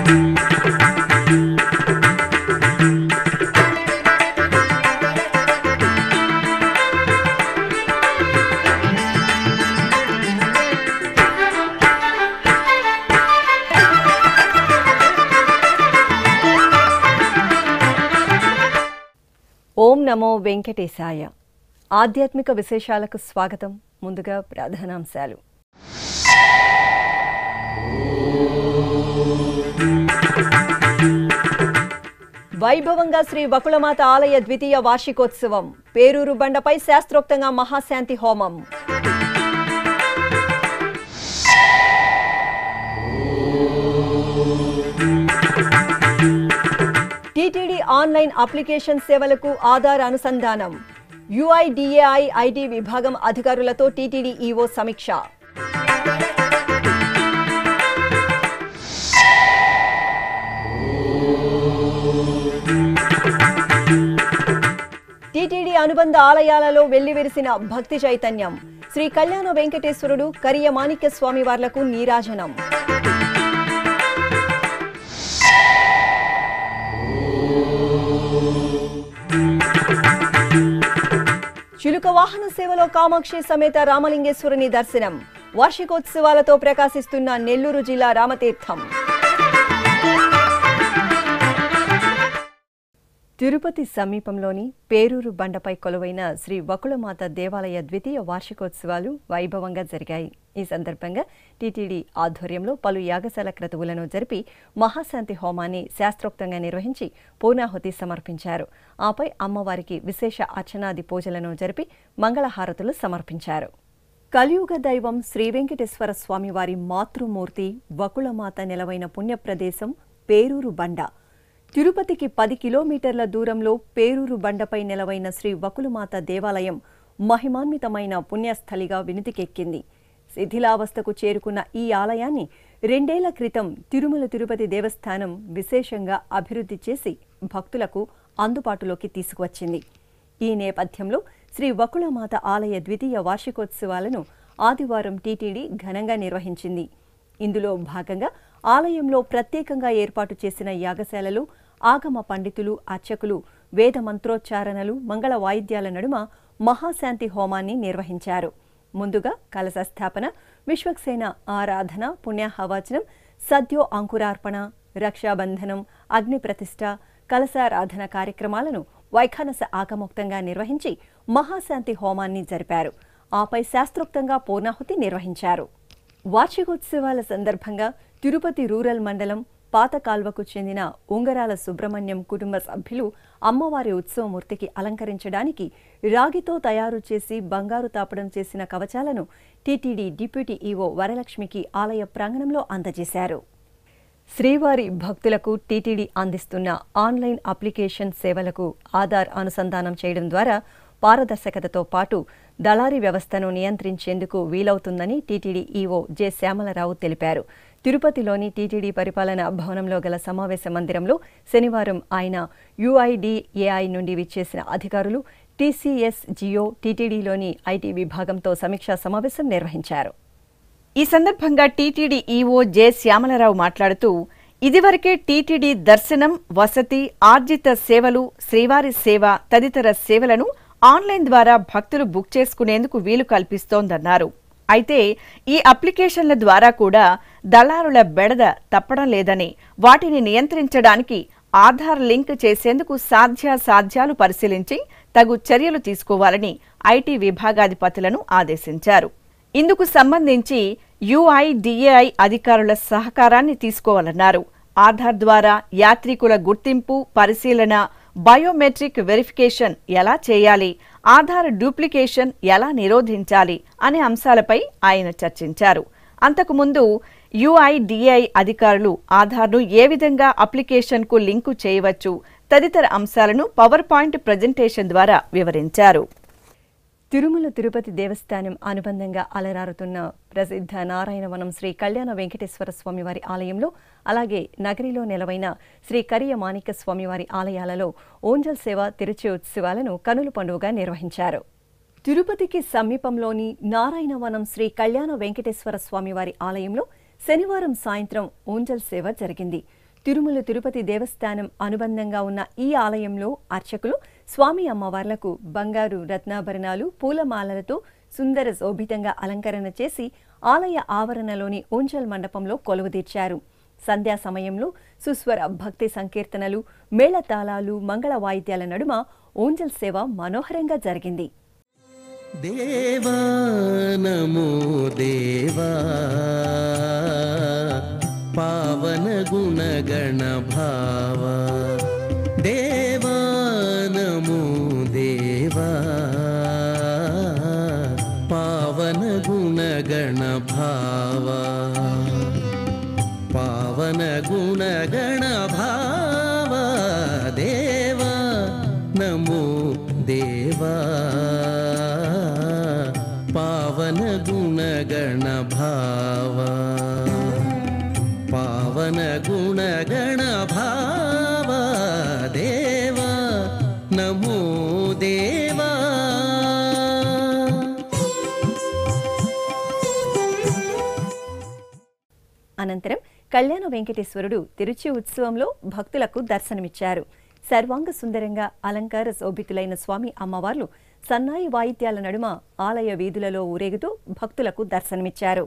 ఓం నమో వెంకటేశాయ. ఆధ్యాత్మిక విశేషాలకు స్వాగతం. ముందుగా ప్రధానాంశాలు. వైభవంగా శ్రీ వకుళమాత ఆలయ ద్వితీయ వార్షికోత్సవం. పేరూరు బండపై శాస్త్రోక్తంగా మహాశాంతి హోమం. టీటీడీ ఆన్లైన్ అప్లికేషన్ సేవలకు ఆధార్ అనుసంధానం. యుఐడిఏఐ ఐటీ విభాగం అధికారులతో టీటీడీ ఈవో సమీక్ష. టీటీడీ అనుబంధ ఆలయాలలో వెల్లివిరిసిన భక్తి చైతన్యం. శ్రీ కళ్యాణ వెంకటేశ్వరుడు, కరియ మాణిక్య స్వామి వార్లకు నీరాజనం. చిలుక వాహన సేవలో కామాక్షి సమేత రామలింగేశ్వరుని దర్శనం. వార్షికోత్సవాలతో ప్రకాశిస్తున్న నెల్లూరు జిల్లా రామతీర్థం. తిరుపతి సమీపంలోని పేరూరు బండపై కొలువైన శ్రీ వకుళమాత దేవాలయ ద్వితీయ వార్షికోత్సవాలు వైభవంగా జరిగాయి. ఈ సందర్భంగా టీటీడీ ఆధ్వర్యంలో పలు యాగశాల క్రతువులను జరిపి మహాశాంతి హోమాన్ని శాస్త్రోక్తంగా నిర్వహించి పూర్ణాహుతి సమర్పించారు. ఆపై అమ్మవారికి విశేష అర్చనాది పూజలను జరిపి మంగళహారతులు సమర్పించారు. కలియుగ దైవం శ్రీ వెంకటేశ్వర స్వామివారి మాతృమూర్తి వకుళమాత నెలవైన పుణ్యప్రదేశం పేరూరు బండ. తిరుపతికి 10 కిలోమీటర్ల దూరంలో పేరూరు బండపై నెలవైన శ్రీ వకుళమాత దేవాలయం మహిమాన్వితమైన పుణ్యస్థలిగా వినుతికెక్కింది. శిథిలావస్థకు చేరుకున్న ఈ ఆలయాన్ని 2 ఏళ్ల క్రితం తిరుమల తిరుపతి దేవస్థానం విశేషంగా అభివృద్ధి చేసి భక్తులకు అందుబాటులోకి తీసుకువచ్చింది. ఈ నేపథ్యంలో శ్రీ వకుళమాత ఆలయ ద్వితీయ వార్షికోత్సవాలను ఆదివారం టీటీడీ ఘనంగా నిర్వహించింది. ఇందులో భాగంగా ఆలయంలో ప్రత్యేకంగా ఏర్పాటు చేసిన యాగశాలలో ఆగమ పండితులు, అర్చకులు వేద మంత్రోచ్చారణలు, మంగళ వాయిద్యాల నడుమ మహాశాంతి హోమాన్ని నిర్వహించారు. ముందుగా కలశ స్థాపన, విశ్వక్సేన ఆరాధన, పుణ్యాహవచనం, సద్యో అంకురార్పణ, రక్షాబంధనం, అగ్ని ప్రతిష్ఠ, కలశారాధన కార్యక్రమాలను వైఖానస ఆగమోక్తంగా నిర్వహించి మహాశాంతి హోమాన్ని జరిపారు. ఆపై శాస్త్రోక్తంగా పూర్ణాహుతి నిర్వహించారు. వార్షికోత్సవాల సందర్భంగా తిరుపతి రూరల్ మండలం పాత కాల్వకు చెందిన ఉంగరాల సుబ్రహ్మణ్యం కుటుంబ సభ్యులు అమ్మవారి ఉత్సవమూర్తికి అలంకరించడానికి రాగితో తయారు చేసి బంగారు తాపడం చేసిన కవచాలను టీటీడీ డిప్యూటీ ఈవో వరలక్ష్మికి ఆలయ ప్రాంగణంలో అందజేశారు. శ్రీవారి భక్తులకు టీటీడీ అందిస్తున్న ఆన్లైన్ అప్లికేషన్ సేవలకు ఆధార్ అనుసంధానం చేయడం ద్వారా పారదర్శకతతో పాటు దళారీ వ్యవస్థను నియంత్రించేందుకు వీలవుతుందని టీటీడీ ఈవో జె శ్యామలరావు తెలిపారు. తిరుపతిలోని టీటీడీ పరిపాలనా భవనంలో గల సమావేశ మందిరంలో శనివారం ఆయన యుఐడిఏఐ నుండి విచ్చేసిన అధికారులు, టీసీఎస్ జియో, టీటీడీలోని ఐటీ విభాగంతో సమీక్షా సమావేశం నిర్వహించారు. ఈ సందర్భంగా టీటీడీ ఈవో జె శ్యామలరావు మాట్లాడుతూ, ఇదివరకే టీటీడీ దర్శనం, వసతి, ఆర్జిత సేవలు, శ్రీవారి సేవ తదితర సేవలను ఆన్లైన్ ద్వారా భక్తులు బుక్ చేసుకునేందుకు వీలు కల్పిస్తోందన్నారు. అయితే ఈ అప్లికేషన్ల ద్వారా కూడా దళారుల బెడద తప్పడం లేదని, వాటిని నియంత్రించడానికి ఆధార్ లింక్ చేసేందుకు సాధ్యాసాధ్యాలు పరిశీలించి తగు చర్యలు తీసుకోవాలని ఐటీ విభాగాధిపతులను ఆదేశించారు. ఇందుకు సంబంధించి యుఐడిఏఐ అధికారుల సహకారాన్ని తీసుకోవాలన్నారు. ఆధార్ ద్వారా యాత్రికుల గుర్తింపు, పరిశీలన, బయోమెట్రిక్ వెరిఫికేషన్ ఎలా చేయాలి, ఆధార్ డూప్లికేషన్ ఎలా నిరోధించాలి అనే అంశాలపై ఆయన చర్చించారు. అంతకుముందు యుఐడిఏఐ అధికారులు ఆధార్ను ఏ విధంగా అప్లికేషన్కు లింకు చేయవచ్చు తదితర అంశాలను పవర్ పాయింట్ ప్రజెంటేషన్ ద్వారా వివరించారు. తిరుమల తిరుపతి దేవస్థానం అనుబంధంగా అలరారుతున్న ప్రసిద్ధ నారాయణవనం శ్రీ కళ్యాణ వెంకటేశ్వర స్వామివారి ఆలయంలో, అలాగే నగరిలో నెలవైన శ్రీ కరియ మాణిక్య స్వామివారి ఆలయాలలో ఓంజల్ సేవ తిరుచి ఉత్సవాలను కనుల పండుగగా నిర్వహించారు. తిరుపతికి సమీపంలోని నారాయణవనం శ్రీ కళ్యాణ వెంకటేశ్వర స్వామివారి ఆలయంలో శనివారం సాయంత్రం ఓంజల్ సేవ జరిగింది. తిరుమల తిరుపతి దేవస్థానం అనుబంధంగా ఉన్న ఈ ఆలయంలో అర్చకులు స్వామి అమ్మవార్లకు బంగారు రత్నాభరణాలు పూలమాలలతో సుందర శోభితంగా అలంకరణ చేసి ఆలయ ఆవరణలోని ఊంజల్ మండపంలో కొలువుదీర్చారు. సంధ్యా సమయంలో సుస్వర భక్తి సంకీర్తనలు, మేళతాళాలు, మంగళ వాయిద్యాల నడుమ ఊంజల్ సేవ మనోహరంగా జరిగింది. దేవా నమో దేవా పావన గుణగణ భావా, దేవా నమో దేవా పావన గుణగణ భావా, పావన గుణగణ భావా, దేవా నమో దేవా పావన గుణగణ భావా, పావన గుణగణ భావా, దేవా నమో దేవా. అనంతరం కళ్యాణ వెంకటేశ్వరుడు తిరుచి ఉత్సవంలో భక్తులకు దర్శనమిచ్చారు. సర్వాంగ సుందరంగా అలంకార శోభితులైన స్వామి అమ్మవార్లు సన్నాయి వాయిద్యాల నడుమ ఆలయ వీధులలో ఊరేగుతూ భక్తులకు దర్శనమిచ్చారు.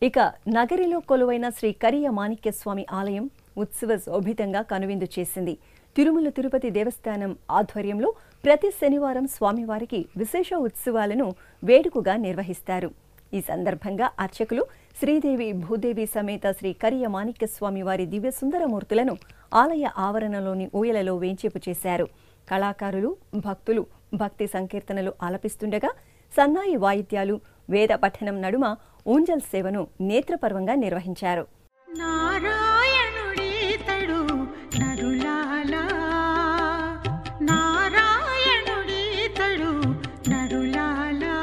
ఇక నగరిలో కొలువైన శ్రీ కరియ మాణిక్యస్వామి ఆలయం ఉత్సవ శోభితంగా కనువిందు చేసింది. తిరుమల తిరుపతి దేవస్థానం ఆధ్వర్యంలో ప్రతి శనివారం స్వామివారికి విశేష ఉత్సవాలను వేడుకగా నిర్వహిస్తారు. ఈ సందర్భంగా అర్చకులు శ్రీదేవి భూదేవి సమేత శ్రీ కరియ మాణిక్యస్వామి వారి దివ్య సుందరమూర్తులను ఆలయ ఆవరణలోని ఊయలలో వేంచేపు చేశారు. కళాకారులు, భక్తులు భక్తి సంకీర్తనలు ఆలపిస్తుండగా సన్నాయి వాయిద్యాలు, వేద పఠనం నడుమ ఊంజల్ సేవను నేత్రపర్వంగా నిర్వహించారు. నారాయణుడీతడు నరులాలా, నారాయణుడీతడు నరులాలా,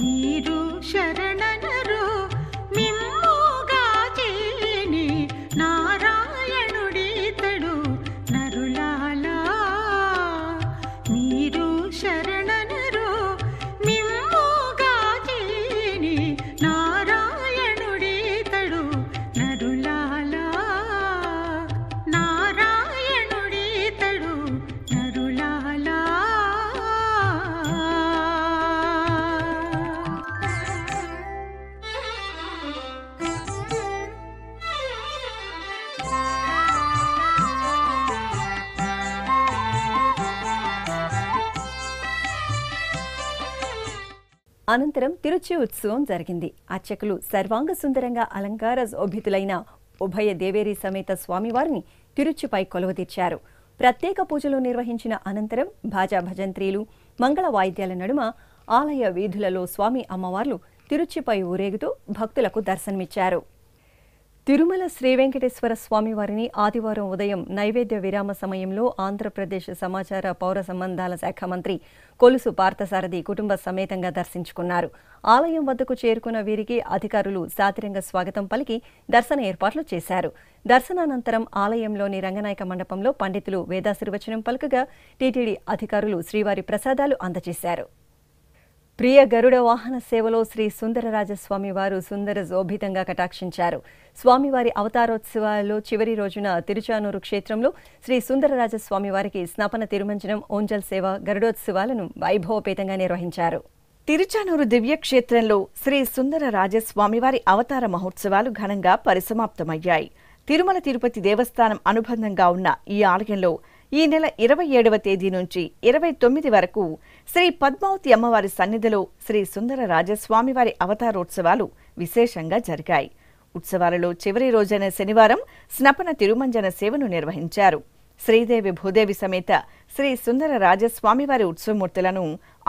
మీరు శరణనరు మిమ్ముగా చేని, నారాయణుడీతడు నరులాలా, మీరు శరణనరు మిమ్ముగా చేని, నారాయణుడీతడు నరులాలా, నారాయణుడీతడు నరులాలా. అనంతరం తిరుచి ఉత్సవం జరిగింది. అర్చకులు సర్వాంగ సుందరంగా అలంకార శోభితులైన ఉభయ దేవేరి సమేత స్వామివారిని తిరుచిపై కొలువుదీర్చారు. ప్రత్యేక పూజలు నిర్వహించిన అనంతరం భాజా భజంత్రీలు, మంగళ వాయిద్యాల నడుమ ఆలయ వీధులలో స్వామి అమ్మవార్లు తిరుచిపై ఊరేగుతూ భక్తులకు దర్శనమిచ్చారు. తిరుమల శ్రీ వెంకటేశ్వర స్వామివారిని ఆదివారం ఉదయం నైవేద్య విరామ సమయంలో ఆంధ్రప్రదేశ్ సమాచార పౌర సంబంధాల శాఖ మంత్రి కొలుసు పార్థసారథి కుటుంబ సమేతంగా దర్శించుకున్నారు. ఆలయం వద్దకు చేరుకున్న వీరికి అధికారులు సాదరంగా స్వాగతం పలికి దర్శన ఏర్పాట్లు చేశారు. దర్శనానంతరం ఆలయంలోని రంగనాయక మండపంలో పండితులు వేదాశీర్వచనం పలుకగా టీటీడీ అధికారులు శ్రీవారి ప్రసాదాలు అందజేశారు. ప్రియ గరుడ వాహన సేవలో శ్రీ సుందరరాజస్వామి వారు సుందర శోభితంగా కటాక్షించారు. స్వామివారి అవతారోత్సవాల్లో చివరి రోజున తిరుచానూరు క్షేత్రంలో శ్రీ సుందరరాజస్వామి వారికి స్నపన తిరుమంజనం, ఓంజల్ సేవ, గరుడోత్సవాలను వైభవపేతంగా నిర్వహించారు. తిరుచానూరు దివ్యక్షేత్రంలో శ్రీ సుందరరాజస్వామివారి అవతార మహోత్సవాలు ఘనంగా పరిసమాప్తమయ్యాయి. తిరుమల తిరుపతి దేవస్థానం అనుబంధంగా ఉన్న ఈ ఆలయంలో ఈ నెల 27వ తేదీ నుంచి 29 వరకు శ్రీ పద్మావతి అమ్మవారి సన్నిధిలో శ్రీ సుందరరాజస్వామివారి అవతారోత్సవాలు విశేషంగా జరిగాయి. ఉత్సవాలలో చివరి రోజైన శనివారం స్నపన తిరుమంజన సేవను నిర్వహించారు. శ్రీదేవి భూదేవి సమేత శ్రీ సుందరరాజస్వామివారి ఉత్సవమూర్తులను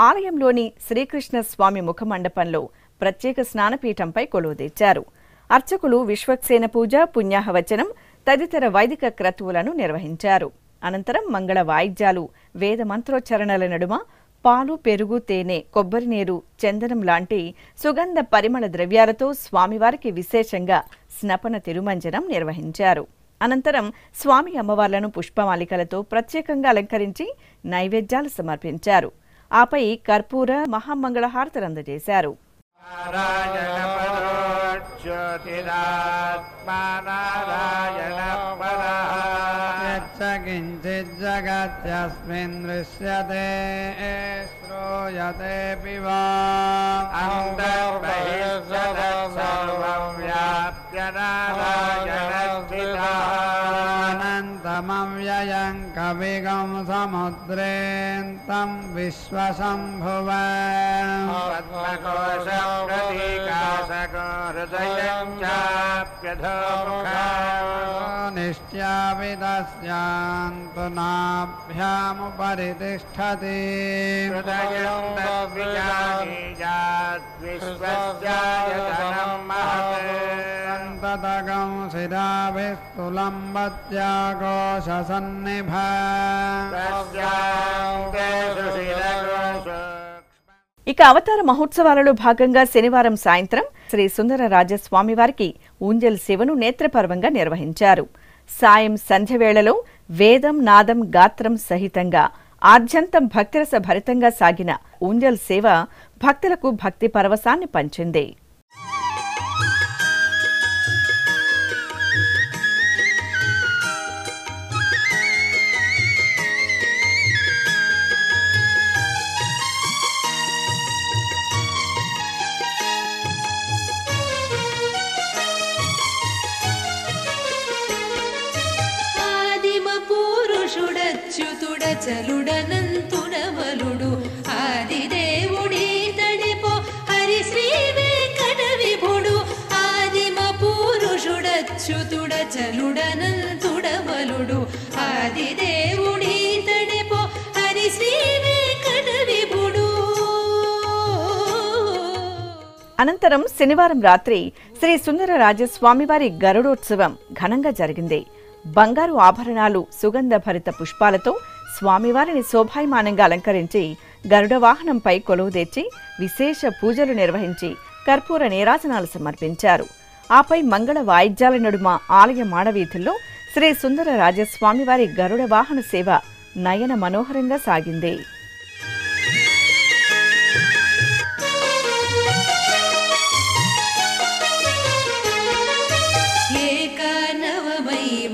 ఆలయంలోని శ్రీకృష్ణ స్వామి ముఖమండపంలో ప్రత్యేక స్నానపీఠంపై కొలువుదీర్చారు. అర్చకులు విశ్వక్సేన పూజ, పుణ్యాహవచనం తదితర వైదిక క్రతువులను నిర్వహించారు. అనంతరం మంగళ వాయిద్యాలు, వేద మంత్రోచ్చరణల నడుమ పాలు, పెరుగు, తేనె, కొబ్బరి నీరు, చందనం లాంటి సుగంధ పరిమళ ద్రవ్యాలతో స్వామివారికి విశేషంగా స్నపన తిరుమంజనం నిర్వహించారు. అనంతరం స్వామి అమ్మవార్లను పుష్పమాలికలతో ప్రత్యేకంగా అలంకరించి నైవేద్యాలు సమర్పించారు. ఆపై కర్పూర మహామంగళ హారతులు అందజేశారు. किञ्चिज्जगत्यस्मिन् दृश्यते श्रूयतेऽपि वा सर्वं व्याप्य नारायणस्थितः अनन्तमव्ययं कविगं समुद्रेऽन्तं विश्वशम्भुवम् पद्मकोशं प्रतीकाशको हृदयं चाप्यधोमुखम् निश्चापि तस्यान्तु नाभ्यामुपरि तिष्ठति हृदयं तद्विजानीयाद्विश्वस्यायतनं महत् ततगं शिराभिस्तुलम्बत्याघोषसन्निभा ఇక అవతార మహోత్సవాలలో భాగంగా శనివారం సాయంత్రం శ్రీ సుందర రాజస్వామి వారికి ఊంజల్ సేవను నేత్రపర్వంగా నిర్వహించారు. సాయం సంధ్య వేళలో వేదం నాదం గాత్రం సహితంగా ఆద్యంతం భక్తిరస భరితంగా సాగిన ఊంజల్ సేవ భక్తులకు భక్తి పరవశాన్ని పంచింది. చలుడనంతుడవలుడు ఆదిదేవుడి తడిపో హరి శ్రీ వెంకట విభుడు ఆదిమ పురుషుడచ్యుతుడ చలుడనంతుడవలుడు ఆదిదేవుడి తడిపో హరి శ్రీ వెంకట విభుడు. అనంతరం శనివారం రాత్రి శ్రీ సుందర రాజస్వామివారి గరుడోత్సవం ఘనంగా జరిగింది. బంగారు ఆభరణాలు సుగంధ భరిత పుష్పాలతో స్వామివారిని శోభాయమానంగా అలంకరించి గరుడ వాహనంపై కొలువుదీర్చి విశేష పూజలు నిర్వహించి కర్పూర నీరాజనాలు సమర్పించారు. ఆపై మంగళ వాయిద్యాల నడుమ ఆలయ మాడవీధుల్లో శ్రీ సుందర రాజస్వామివారి గరుడ వాహన సేవ నయన మనోహరంగా సాగింది.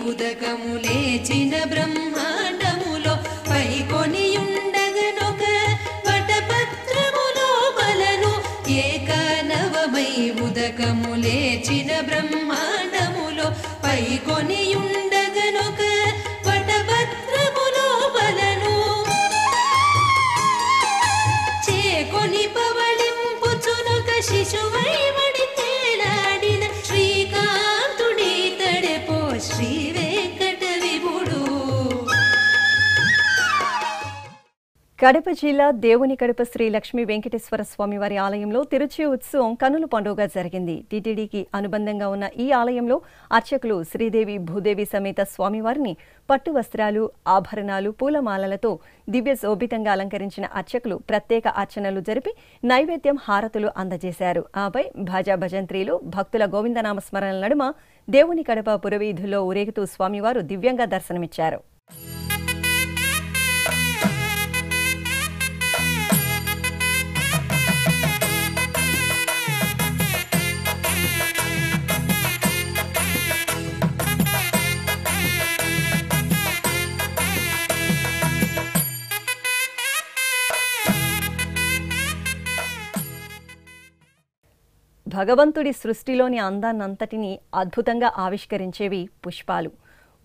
ఉదకములేచిన బ్రహ్మాండములో పైకొనియుండగనొక వటపత్రములో బలను ఏకనవమై ఉదకములేచిన బ్రహ్మాండములో పైకొనియుండగనొక వటపత్రములో బలను చేకొని పవళింపుచునొక శిశువై వడి తేలాడిన శ్రీకాంతుడి తడెపో శ్రీ వెంకట విభుడు. కడప జిల్లా దేవుని కడప శ్రీ లక్ష్మీ వెంకటేశ్వర స్వామివారి ఆలయంలో తిరుచి ఉత్సవం కన్నుల పండుగ జరిగింది. టీటీడీకి అనుబంధంగా ఉన్న ఈ ఆలయంలో అర్చకులు శ్రీదేవి భూదేవి సమేత స్వామివారిని పట్టు వస్త్రాలు ఆభరణాలు పూలమాలలతో దివ్య శోభితంగా అలంకరించిన అర్చకులు ప్రత్యేక అర్చనలు జరిపి నైవేద్యం హారతులు అందజేశారు. ఆపై భజ భజంత్రీలు భక్తుల గోవిందనామ స్మరణల నడుమ దేవుని కడప పురవీధుల్లో ఊరేగుతూ స్వామివారు దివ్యంగా దర్శనమిచ్చారు. భగవంతుడి సృష్టిలోని అందాన్నంతటినీ అద్భుతంగా ఆవిష్కరించేవి పుష్పాలు.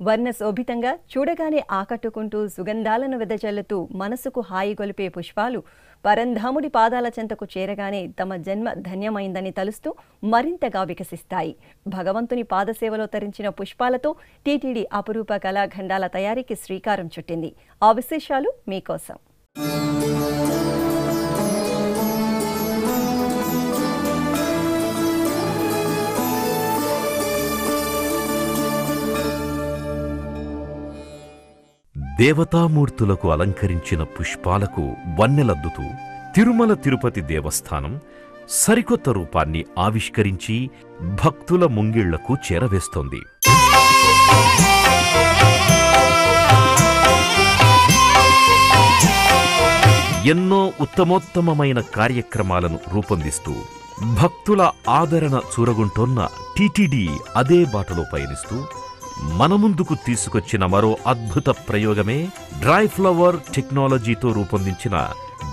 వర్ణశోభితంగా చూడగానే ఆకట్టుకుంటూ సుగంధాలను వెదజల్లుతూ మనసుకు హాయి గొలిపే పుష్పాలు పరంధాముడి పాదాల చెంతకు చేరగానే తమ జన్మ ధన్యమైందని తలుస్తూ మరింతగా వికసిస్తాయి. భగవంతుని పాదసేవలో తరించిన పుష్పాలతో టీటీడీ అపురూప కళాఖండాల తయారీకి శ్రీకారం చుట్టింది. ఆ విశేషాలు మీకోసం. దేవతామూర్తులకు అలంకరించిన పుష్పాలకు వన్నెలద్దుతూ తిరుమల తిరుపతి దేవస్థానం సరికొత్త రూపాన్ని ఆవిష్కరించి భక్తుల ముంగిళ్లకు చేరవేస్తోంది. ఎన్నో ఉత్తమోత్తమమైన కార్యక్రమాలను రూపొందిస్తూ భక్తుల ఆదరణ చూరగొంటోన్న టీటీడీ అదే బాటలో పయనిస్తూ మన ముందుకు తీసుకొచ్చిన మరో అద్భుత ప్రయోగమే డ్రై ఫ్లవర్ టెక్నాలజీతో రూపొందించిన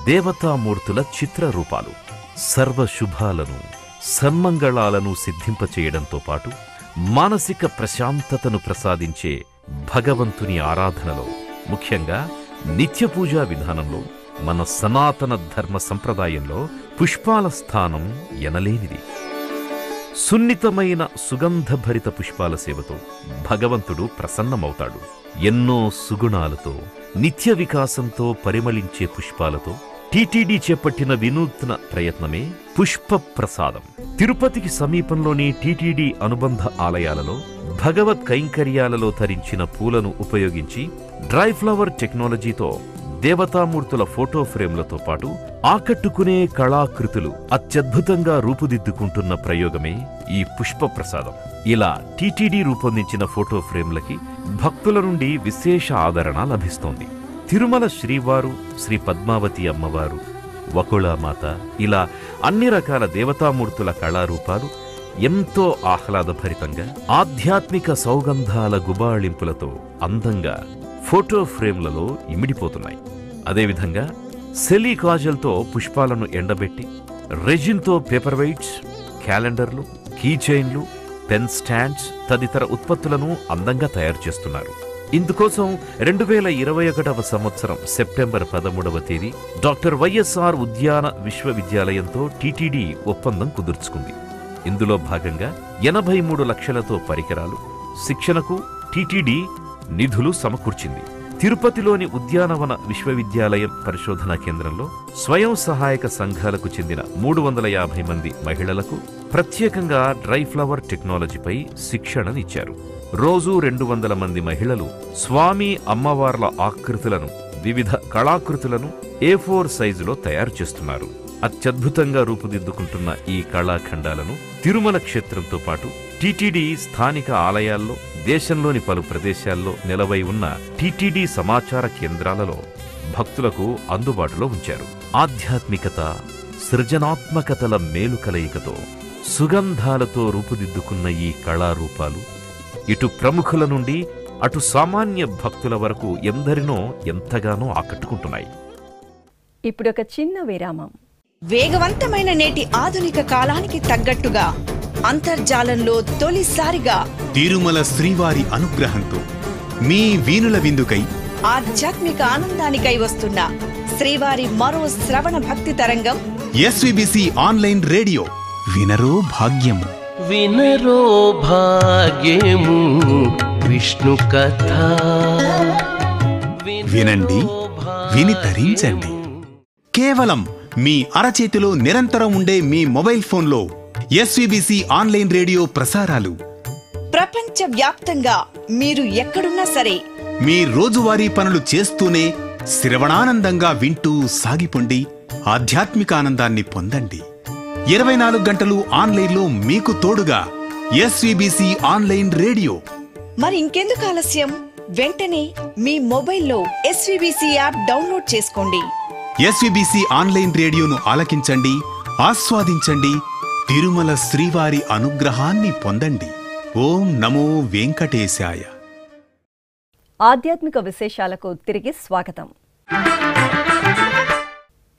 దేవతామూర్తుల చిత్రరూపాలు. సర్వశుభాలను సన్మంగళాలను సిద్ధింపచేయడంతో పాటు మానసిక ప్రశాంతతను ప్రసాదించే భగవంతుని ఆరాధనలో, ముఖ్యంగా నిత్యపూజా విధానంలో, మన సనాతన ధర్మ సంప్రదాయంలో పుష్పాల స్థానం ఎనలేనిది. సున్నితమైన సుగంధభరిత పుష్పాల సేవతో భగవంతుడు ప్రసన్నమవుతాడు. ఎన్నో సుగుణాలతో, నిత్య వికాసంతో పరిమళించే పుష్పాలతో టీటీడీ చేపట్టిన వినూత్న ప్రయత్నమే పుష్ప ప్రసాదం. తిరుపతికి సమీపంలోని టీటీడీ అనుబంధ ఆలయాలలో భగవత్ కైంకర్యాలలో ధరించిన పూలను ఉపయోగించి డ్రై ఫ్లవర్ టెక్నాలజీతో దేవతామూర్తుల ఫోటో ఫ్రేమ్లతో పాటు ఆకట్టుకునే కళాకృతులు అత్యద్భుతంగా రూపుదిద్దుకుంటున్న ప్రయోగమే ఈ పుష్ప ప్రసాదం. ఇలా టీటీడీ రూపొందించిన ఫోటో ఫ్రేమ్లకి భక్తుల నుండి విశేష ఆదరణ లభిస్తోంది. తిరుమల శ్రీవారు, శ్రీ పద్మావతి అమ్మవారు, వకుళమాత, ఇలా అన్ని రకాల దేవతామూర్తుల కళారూపాలు ఎంతో ఆహ్లాదభరితంగా ఆధ్యాత్మిక సౌగంధాల గుబాళింపులతో అందంగా ఫోటో ఫ్రేమ్లలో ఇమిడిపోతున్నాయి. అదేవిధంగా సెలీ కాజల్తో పుష్పాలను ఎండబెట్టి రెజిన్తో పేపర్ వెయిట్స్, క్యాలెండర్లు, కీ చైన్లు, పెన్ స్టాండ్స్ తదితర ఉత్పత్తులను అందంగా తయారు చేస్తున్నారు. ఇందుకోసం 2021వ సంవత్సరం సెప్టెంబర్ 13వ తేదీ డాక్టర్ వైఎస్ఆర్ ఉద్యాన విశ్వవిద్యాలయంతో టీటీడీ ఒప్పందం కుదుర్చుకుంది. ఇందులో భాగంగా 83 లక్షలతో పరికరాలు, శిక్షణకు టీటీడీ నిధులు సమకూర్చింది. తిరుపతిలోని ఉద్యానవన విశ్వవిద్యాలయం పరిశోధనా కేంద్రంలో స్వయం సహాయక సంఘాలకు చెందిన 350 మంది మహిళలకు ప్రత్యేకంగా డ్రై ఫ్లవర్ టెక్నాలజీపై శిక్షణనిచ్చారు. రోజూ 200 మంది మహిళలు స్వామి అమ్మవార్ల ఆకృతులను, వివిధ కళాకృతులను A4 సైజులో తయారు చేస్తున్నారు. అత్యద్భుతంగా రూపుదిద్దుకుంటున్న ఈ కళాఖండాలను తిరుమల క్షేత్రంతో పాటు టీటీడీ స్థానిక ఆలయాల్లో, దేశంలోని పలు ప్రదేశాల్లో నిలవై ఉన్న టీటీడీ సమాచార కేంద్రాలలో భక్తులకు అందుబాటులో ఉంచారు. ఆధ్యాత్మికత, సృజనాత్మకతల మేలు కలయికతో సుగంధాలతో రూపుదిద్దుకున్న ఈ కళారూపాలు ఇటు ప్రముఖుల నుండి అటు సామాన్య భక్తుల వరకు ఎందరినో ఎంతగానో ఆకట్టుకుంటున్నాయి. ఇప్పుడొక చిన్న విరామం. వేగవంతమైన నేటి ఆధునిక కాలానికి తగ్గట్టుగా అంతర్జాలంలో తొలిసారిగా తిరుమల శ్రీవారి అనుగ్రహంతో మీ వీణుల విందుకై ఆధ్యాత్మిక ఆనందానికై వస్తున్న శ్రీవారి మరో శ్రవణ భక్తి తరంగం ఎస్వీబీసీ ఆన్లైన్ రేడియో. వినరో భాగ్యము, వినరో భాగ్యము విష్ణు కథ. వినండి, విని తరించండి. కేవలం మీ అరచేతిలో నిరంతరం ఉండే మీ మొబైల్ ఫోన్లో ఎస్వీబీసీ ఆన్లైన్ రేడియో ప్రసారాలు ప్రపంచ వ్యాప్తంగా మీరు ఎక్కడున్నా సరే మీ రోజువారీ పనులు చేస్తూనే శ్రవణానందంగా వింటూ సాగిపోండి, ఆధ్యాత్మిక ఆనందాన్ని పొందండి. 24 గంటలు ఆన్లైన్లో మీకు తోడుగా ఎస్వీబీసీ ఆన్లైన్ రేడియో. మరి ఇంకెందుకు ఆలస్యం? వెంటనే మీ మొబైల్లో ఎస్వీబీసీ యాప్ డౌన్లోడ్ చేసుకోండి. ఎస్వీబీసీ ఆన్లైన్ రేడియోను ఆలకించండి, ఆస్వాదించండి, తిరుమల శ్రీవారి అనుగ్రహాన్ని పొందండి. ఓం నమో వెంకటేశాయ. ఆధ్యాత్మిక విశేషాలకు తిరిగి స్వాగతం.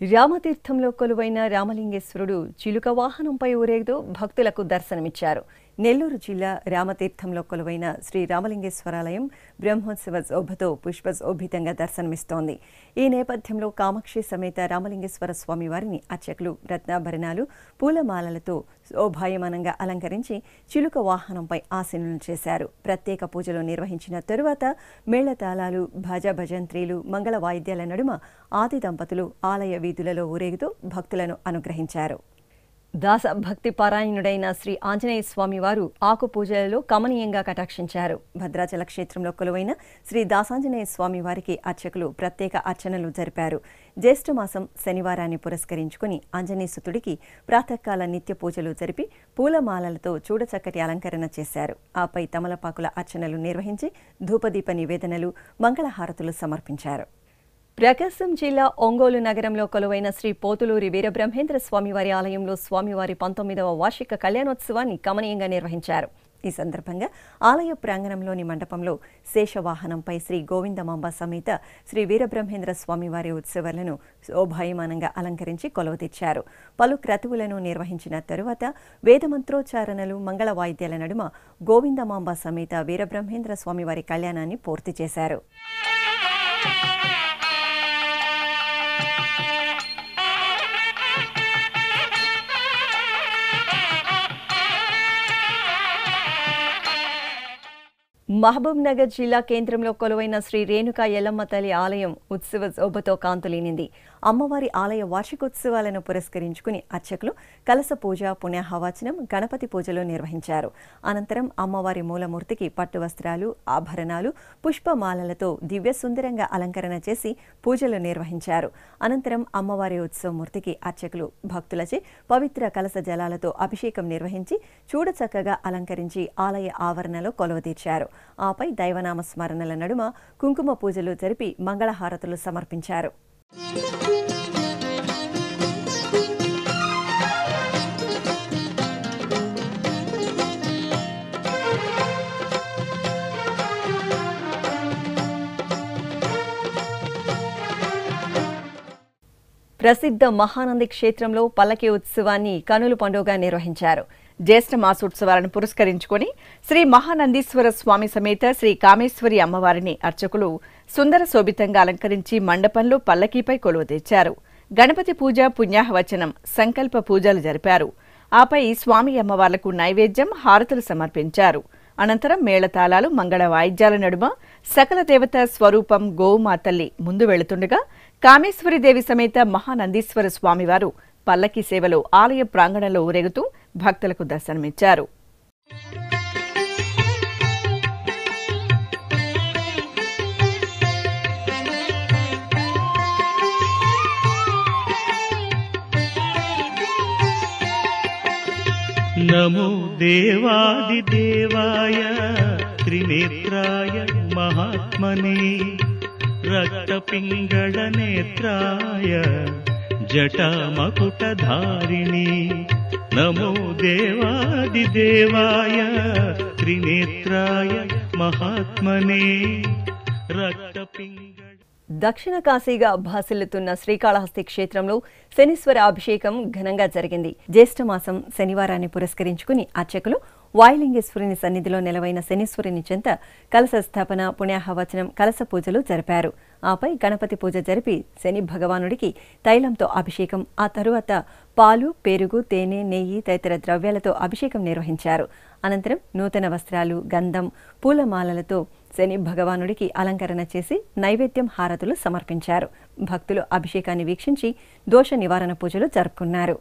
రామతీర్థంలో కొలువైన రామలింగేశ్వరుడు చిలుక వాహనంపై ఊరేగుతూ భక్తులకు దర్శనమిచ్చారు. నెల్లూరు జిల్లా రామతీర్థంలో కొలువైన శ్రీ రామలింగేశ్వరాలయం బ్రహ్మోత్సవ శోభతో పుష్పశోభితంగా దర్శనమిస్తోంది. ఈ నేపథ్యంలో కామాక్షి సమేత రామలింగేశ్వర స్వామి వారిని అర్చకులు రత్నాభరణాలు, పూలమాలలతో శోభాయమానంగా అలంకరించి చిలుక వాహనంపై ఆసీనులు చేశారు. ప్రత్యేక పూజలు నిర్వహించిన తరువాత మేళతాళాలు, భాజా భజంత్రీలు, మంగళ వాయిద్యాల నడుమ ఆది దంపతులు ఆలయ వీధులలో ఊరేగుతూ భక్తులను అనుగ్రహించారు. దాస భక్తి పారాయణుడైన శ్రీ ఆంజనేయ స్వామి వారు ఆకు పూజలలో కమనీయంగా కటాక్షించారు. భద్రాచల క్షేత్రంలో కొలువైన శ్రీ దాసాంజనేయ స్వామి వారికి అర్చకులు ప్రత్యేక అర్చనలు జరిపారు. జ్యేష్ఠమాసం శనివారాన్ని పురస్కరించుకుని ఆంజనేయసుతుడికి ప్రాతకాల నిత్య పూజలు జరిపి పూలమాలలతో చూడచక్కటి అలంకరణ చేశారు. ఆపై తమలపాకుల అర్చనలు నిర్వహించి ధూపదీప నివేదనలు, మంగళహారతులు సమర్పించారు. ప్రకాశం జిల్లా ఒంగోలు నగరంలో కొలువైన శ్రీ పోతులూరి వీరబ్రహ్మేంద్ర స్వామివారి ఆలయంలో స్వామివారి 19వ వార్షిక కళ్యాణోత్సవాన్ని కమనీయంగా నిర్వహించారు. ఈ సందర్భంగా ఆలయ ప్రాంగణంలోని మండపంలో శేషవాహనంపై శ్రీ గోవిందమాంబ సమేత శ్రీ వీరబ్రహ్మేంద్ర స్వామివారి ఉత్సవాలను శోభాయమానంగా అలంకరించి కొలువుతీర్చారు. పలు క్రతువులను నిర్వహించిన తరువాత వేదమంత్రోచ్చారణలు, మంగళ వాయిద్యాల నడుమ గోవిందమాంబ సమేత వీరబ్రహ్మేంద్ర స్వామివారి కళ్యాణాన్ని పూర్తి చేశారు. మహబూబ్ నగర్ జిల్లా కేంద్రంలో కొలువైన శ్రీ రేణుకా ఎల్లమ్మ తల్లి ఆలయం ఉత్సవ శోభతో కాంతులీనింది. అమ్మవారి ఆలయ వార్షికోత్సవాలను పురస్కరించుకుని అర్చకులు కలశ పూజ, పుణ్యాహవాచనం, గణపతి పూజలు నిర్వహించారు. అనంతరం అమ్మవారి మూలమూర్తికి పట్టు వస్త్రాలు, ఆభరణాలు, పుష్పమాలలతో దివ్య సుందరంగా అలంకరణ చేసి పూజలు నిర్వహించారు. అనంతరం అమ్మవారి ఉత్సవమూర్తికి అర్చకులు భక్తులచే పవిత్ర కలశ జలాలతో అభిషేకం నిర్వహించి చూడచక్కగా అలంకరించి ఆలయ ఆవరణలో కొలువుతీర్చారు. ఆపై దైవనామ స్మరణల నడుమ కుంకుమ పూజలు జరిపి మంగళహారతులు సమర్పించారు. ప్రసిద్ధ మహానంది క్షేత్రంలో పల్లకి ఉత్సవాన్ని కనుల పండుగగా నిర్వహించారు. జ్యేష్ఠ మాసోత్సవాలను పురస్కరించుకొని శ్రీ మహానందీశ్వర స్వామి సమేత శ్రీ కామేశ్వరి అమ్మవారిని అర్చకులు సుందర శోభితంగా అలంకరించి మండపంలో పల్లకీపై కొలువు తెచ్చారు. గణపతి పూజ, పుణ్యాహవచనం, సంకల్ప పూజలు జరిపారు. ఆపై స్వామి అమ్మవార్లకు నైవేద్యం, హారతులు సమర్పించారు. అనంతరం మేళతాళాలు, మంగళ వాయిద్యాల నడుమ సకల దేవత స్వరూపం గోమాతల్లి ముందు వెళుతుండగా కామేశ్వరీదేవి సమేత మహానందీశ్వర స్వామివారు పల్లకీ సేవలో ఆలయ ప్రాంగణంలో ఊరేగుతూ భక్తులకు దర్శనమిచ్చారు. నమో దేవాదిదేవాయ త్రినేత్రాయ మహాత్మనే రక్తపింగళనేత్రాయ జటామకుటధారిణి. నమో దేవాదిదేవాయ త్రినేత్రాయ మహాత్మనే రక్తపింగళ. దక్షిణ కాశీగా భాసిల్లుతున్న శ్రీకాళహస్తి క్షేత్రంలో శనీశ్వర అభిషేకం ఘనంగా జరిగింది. జ్యేష్ఠమాసం శనివారాన్ని పురస్కరించుకుని అర్చకులు వాయులింగేశ్వరుని సన్నిధిలో నెలవైన శనీశ్వరుని చెంత కలశ స్థాపన, పుణ్యాహవచనం, కలశ పూజలు జరిపారు. ఆపై గణపతి పూజ జరిపి శని భగవానుడికి తైలంతో అభిషేకం, ఆ తరువాత పాలు, పెరుగు, తేనె, నెయ్యి తదితర ద్రవ్యాలతో అభిషేకం నిర్వహించారు. అనంతరం నూతన వస్త్రాలు, గంధం, పూలమాలలతో శని భగవానుడికి అలంకరణ చేసి నైవేద్యం, హారతులు సమర్పించారు. భక్తులు అభిషేకాన్ని వీక్షించి దోష నివారణ పూజలు జరుపుకున్నారు.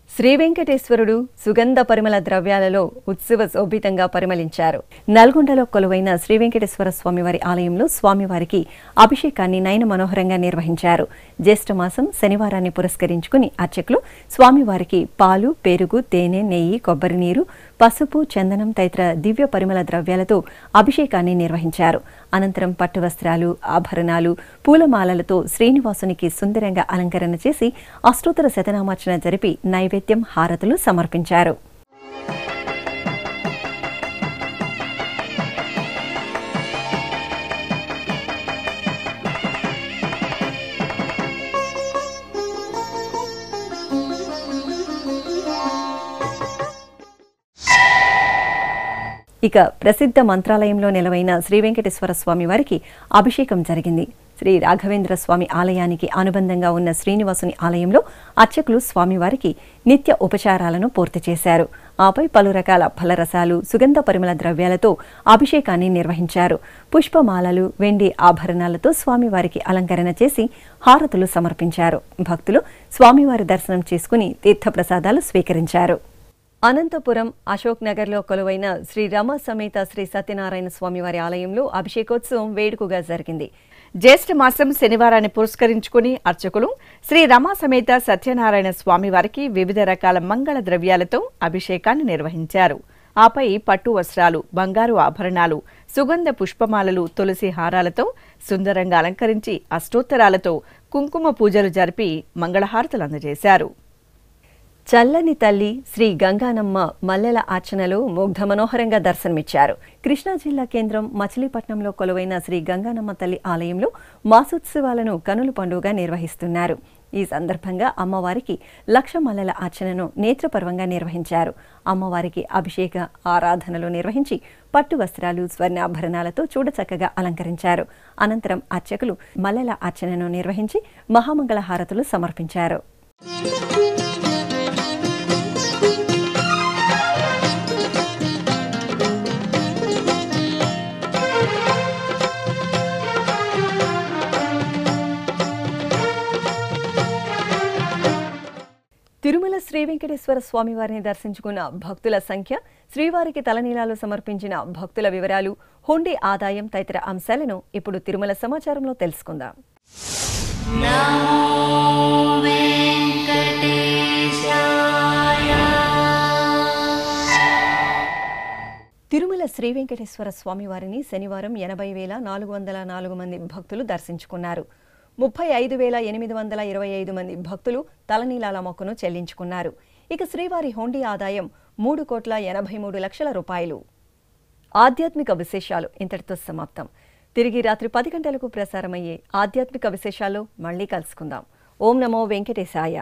శ్రీ వెంకటేశ్వరుడు సుగంధ పరిమళ ద్రవ్యాలలో ఉత్సవ శోభితంగా పరిమళించారు. నల్గొండలో కొలువైన శ్రీ వెంకటేశ్వర స్వామివారి ఆలయంలో స్వామివారికి అభిషేకాన్ని నయన మనోహరంగా నిర్వహించారు. జ్యేష్ఠమాసం శనివారాన్ని పురస్కరించుకుని అర్చకులు స్వామివారికి పాలు, పెరుగు, తేనె, నెయ్యి, కొబ్బరి నీరు, పసుపు, చందనం తదితర దివ్య పరిమళ ద్రవ్యాలతో అభిషేకాన్ని నిర్వహించారు. అనంతరం పట్టు వస్త్రాలు, ఆభరణాలు, పూలమాలలతో శ్రీనివాసునికి సుందరంగా అలంకరణ చేసి అష్టోత్తర శతనామార్చన జరిపి నైవేద్యం, హారతులు సమర్పించారు. ఇక ప్రసిద్ధ మంత్రాలయంలో నెలవైన శ్రీ వెంకటేశ్వర స్వామి వారికి అభిషేకం జరిగింది. శ్రీ రాఘవేంద్ర స్వామి ఆలయానికి అనుబంధంగా ఉన్న శ్రీనివాసుని ఆలయంలో అర్చకులు స్వామివారికి నిత్య ఉపచారాలను పూర్తి చేశారు. ఆపై పలు రకాల ఫలరసాలు, సుగంధ పరిమళ ద్రవ్యాలతో అభిషేకాన్ని నిర్వహించారు. పుష్పమాలలు, వెండి ఆభరణాలతో స్వామివారికి అలంకరణ చేసి హారతులు సమర్పించారు. భక్తులు స్వామివారి దర్శనం చేసుకుని తీర్థప్రసాదాలు స్వీకరించారు. అనంతపురం అశోక్ నగర్లో కొలువైన శ్రీ రమ సమేత శ్రీ సత్యనారాయణ స్వామివారి ఆలయంలో అభిషేకోత్సవం వేడుకగా జరిగింది. జ్యేష్ఠ మాసం శనివారాన్ని పురస్కరించుకుని అర్చకులు శ్రీ రమ సమేత సత్యనారాయణ స్వామివారికి వివిధ రకాల మంగళ ద్రవ్యాలతో అభిషేకాన్ని నిర్వహించారు. ఆపై పట్టు వస్త్రాలు, బంగారు ఆభరణాలు, సుగంధ పుష్పమాలలు, తులసి హారాలతో సుందరంగా అలంకరించి అష్టోత్తరాలతో కుంకుమ పూజలు జరిపి మంగళహారతులు అందజేశారు. చల్లని తల్లి శ్రీ గంగానమ్మ మల్లెల ఆర్చనలో ముగ్ధ మనోహరంగా దర్శనమిచ్చారు. కృష్ణా జిల్లా కేంద్రం మచిలీపట్నంలో కొలువైన శ్రీ గంగానమ్మ తల్లి ఆలయంలో మాసోత్సవాలను కనుల పండుగగా నిర్వహిస్తున్నారు. ఈ సందర్భంగా అమ్మవారికి లక్ష మల్లెల ఆర్చనను నేత్రపర్వంగా నిర్వహించారు. అమ్మవారికి అభిషేక ఆరాధనలు నిర్వహించి పట్టు వస్త్రాలు, స్వర్ణాభరణాలతో చూడచక్కగా అలంకరించారు. అనంతరం అర్చకులు మల్లెల ఆర్చనను నిర్వహించి మహామంగళ హారతులు సమర్పించారు. తిరుమల శ్రీ వెంకటేశ్వర స్వామివారిని దర్శించుకున్న భక్తుల సంఖ్య, శ్రీవారికి తలనీలాలు సమర్పించిన భక్తుల వివరాలు, హుండీ ఆదాయం తదితర అంశాలను ఇప్పుడు తిరుమల సమాచారంలో తెలుసుకుందాం. తిరుమల శ్రీ వెంకటేశ్వర స్వామివారిని శనివారం 80,404 మంది భక్తులు దర్శించుకున్నారు. 35,825 మంది భక్తులు తలనీలాల మొక్కును చెల్లించుకున్నారు. ఇక శ్రీవారి హుండీ ఆదాయం 3,83,00,000 రూపాయలు. ఆధ్యాత్మిక విశేషాలు ఇంతటితో సమాప్తం. తిరిగి రాత్రి 10 గంటలకు ప్రసారమయ్యే ఆధ్యాత్మిక విశేషాల్లో మళ్ళీ కలుసుకుందాం. ఓం నమో వెంకటేశాయ.